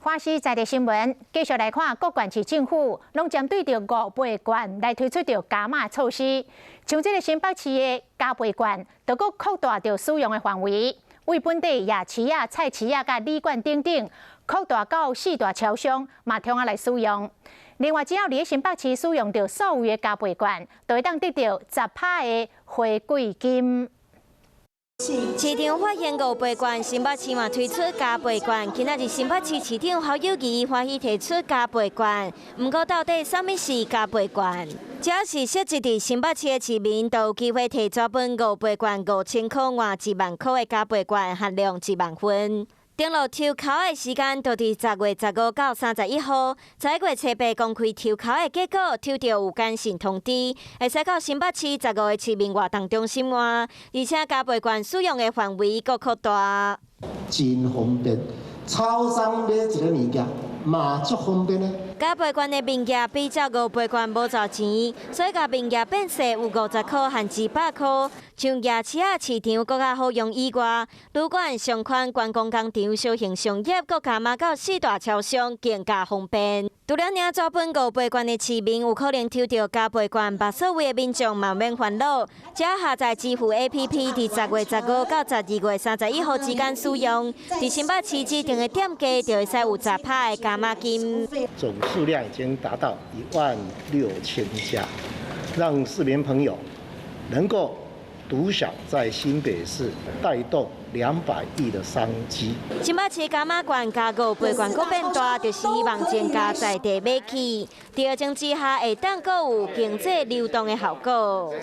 花西在地新闻，继续来看各县市政府拢针对着5倍券来推出着加码措施。像这个新北市的加倍券，就搁扩大着使用的范围，为本地夜市啊、菜市啊、甲旅馆等等，扩大到4大超商嘛通啊来使用。另外，只要你喺新北市使用着所有的加倍券，就会当得到10%的回馈金。 市场发现5倍券，新北市嘛推出加倍券。今仔日新北市市长侯友宜欢喜提出加倍券，不过到底什么是加倍券？只要是设置伫新北市的市民，都有机会摕纸本5倍券5000块换1万块的加倍券，限量1万份。 登录抽考的时间，就伫10月15到31号。11月7公开抽考的结果，抽到有简讯通知，会使到新北市15个市民活动中心换，而且加倍券使用的范围阁扩大。真方便，超商买一个物件嘛足方便呢。 加倍券的物件比照5倍券无赚钱，所以甲物件变细有50块和200块。像夜市啊市场更较好用以外，旅馆、商圈、观光工场、小型商业阁加码到4大超商，更加方便。除了领纸本5倍券的市民有可能抽到加倍券，把所有的民众嘛免烦恼，只要下载支付 APP， 伫10月15到12月31号之间使用，伫新北市指定的店家就会使有10%的加码金。 总数量已经达到16000家，让市民朋友能够独享在新北市带动200亿的商机。新北市加码券加5倍券阁变大，就是希望增加在地买气。第二种之下，会当阁有经济流动的效果。